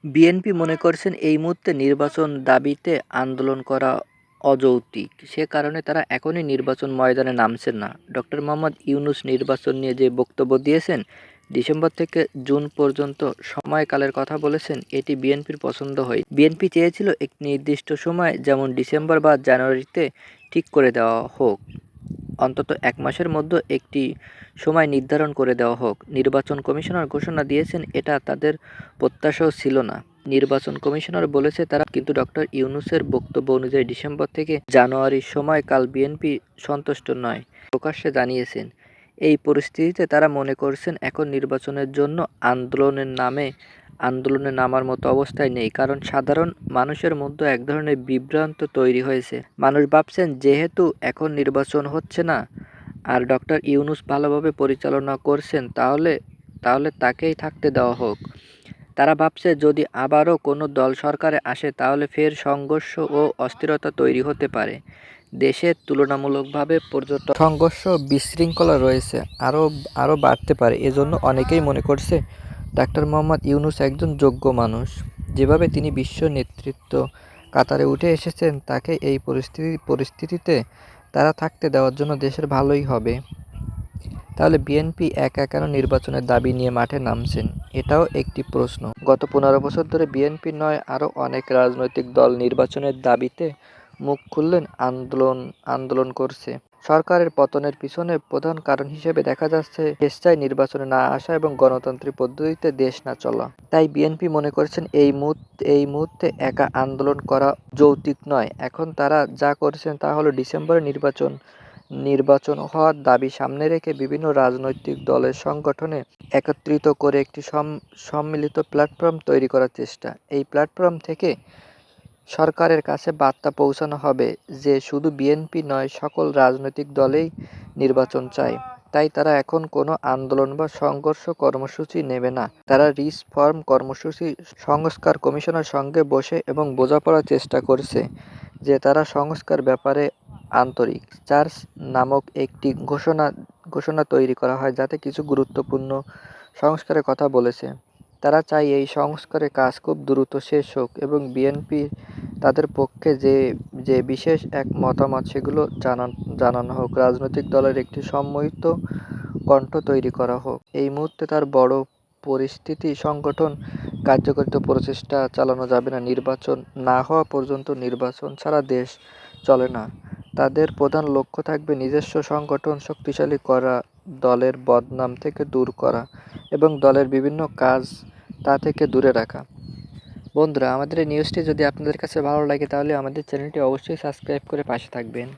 BNP মনে করছেন এই মুহূর্তে নির্বাচন দাবিতে আন্দোলন করা অযৌক্তিক। সে কারণে তারা এখনই নির্বাচন ময়দানে নামছেন না। ডক্টর মোহাম্মদ ইউনূস নির্বাচন নিয়ে যে বক্তব্য দিয়েছেন, ডিসেম্বর থেকে জুন পর্যন্ত সময়কালের কথা বলেছেন, এটি বিএনপির পছন্দ হয়নি। বিএনপি চেয়েছিল একটি নির্দিষ্ট সময়, যেমন ডিসেম্বর বা জানুয়ারিতে ঠিক করে দেওয়া হোক। অন্তত ১ মাসের মধ্যে একটি সময় নির্ধারণ করে দেওয়া হোক। নির্বাচন কমিশনার ঘোষণা দিয়েছেন, এটা তাদের প্রত্যাশাও ছিল না। নির্বাচন কমিশনার বলেছে তারা, কিন্তু ডক্টর ইউনূসের বক্তব্য অনুযায়ী ডিসেম্বর থেকে জানুয়ারির সময়কাল বিএনপি সন্তুষ্ট নয়, প্রকাশ্যে জানিয়েছেন। এই পরিস্থিতিতে তারা মনে করছেন এখন নির্বাচনের জন্য আন্দোলনে নামার মতো অবস্থায় নেই, কারণ সাধারণ মানুষের মধ্যে এক ধরনের বিভ্রান্ত তৈরি হয়েছে। মানুষ ভাবছেন যেহেতু এখন নির্বাচন হচ্ছে না আর ডক্টর ইউনূস ভালোভাবে পরিচালনা করছেন, তাহলে তাকেই থাকতে দেওয়া হোক। তারা ভাবছে যদি আবারও কোনো দল সরকারে আসে তাহলে ফের সংঘর্ষ ও অস্থিরতা তৈরি হতে পারে। দেশে তুলনামূলকভাবে পর্যটন সংঘর্ষ বিশৃঙ্খলা রয়েছে, আরও বাড়তে পারে। এজন্য অনেকেই মনে করছে ডাক্তার মোহাম্মদ ইউনূস একজন যোগ্য মানুষ। যেভাবে তিনি বিশ্ব নেতৃত্ব কাতারে উঠে এসেছেন, তাকে এই পরিস্থিতিতে তারা থাকতে দেওয়ার জন্য দেশের ভালোই হবে। তাহলে বিএনপি একা কেন নির্বাচনের দাবি নিয়ে মাঠে নামছেন, এটাও একটি প্রশ্ন। গত ১৫ বছর ধরে বিএনপি নয়, আরও অনেক রাজনৈতিক দল নির্বাচনের দাবিতে মুখ খুললেন আন্দোলন করছে। সরকারের পতনের পিছনে প্রধান কারণ হিসেবে দেখা যাচ্ছে স্বেচ্ছায় নির্বাচনে না আসা এবং গণতান্ত্রিক পদ্ধতিতে দেশ না চলা। তাই বিএনপি মনে করছেন এই মুহূর্তে একা আন্দোলন করা যৌক্তিক নয়। এখন তারা যা করছেন তা হলো ডিসেম্বরে নির্বাচন হওয়ার দাবি সামনে রেখে বিভিন্ন রাজনৈতিক দলের সংগঠনে একত্রিত করে একটি সম্মিলিত প্ল্যাটফর্ম তৈরি করার চেষ্টা। এই প্ল্যাটফর্ম থেকে সরকারের কাছে বার্তা পৌঁছানো হবে যে শুধু বিএনপি নয়, সকল রাজনৈতিক দলেই নির্বাচন চায়। তাই তারা এখন কোনো আন্দোলন বা সংঘর্ষ কর্মসূচি নেবে না। তারা রিফর্ম কর্মসূচি সংস্কার কমিশনের সঙ্গে বসে এবং বোঝাপড়ার চেষ্টা করছে যে তারা সংস্কার ব্যাপারে আন্তরিক। চার্চ নামক একটি ঘোষণা তৈরি করা হয়, যাতে কিছু গুরুত্বপূর্ণ সংস্কারের কথা বলেছে। তারা চায় এই সংস্কারের কাজ খুব দ্রুত শেষ হোক এবং বিএনপি তাদের পক্ষে যে বিশেষ এক মতামত সেগুলো জানানো হোক। রাজনৈতিক দলের একটি সম্মিলিত কণ্ঠ তৈরি করা হোক। এই মুহূর্তে তার বড় পরিস্থিতি সংগঠন কার্যকরিত প্রচেষ্টা চালানো যাবে না। নির্বাচন না হওয়া পর্যন্ত নির্বাচন ছাড়া দেশ চলে না। তাদের প্রধান লক্ষ্য থাকবে নিজস্ব সংগঠন শক্তিশালী করা, দলের বদনাম থেকে দূর করা এবং দলের বিভিন্ন কাজ তা থেকে দূরে রাখা। বন্ধুরা, আমাদের এই নিউজটি যদি আপনাদের কাছে ভালো লাগে তাহলে আমাদের চ্যানেলটি অবশ্যই সাবস্ক্রাইব করে পাশে থাকবেন।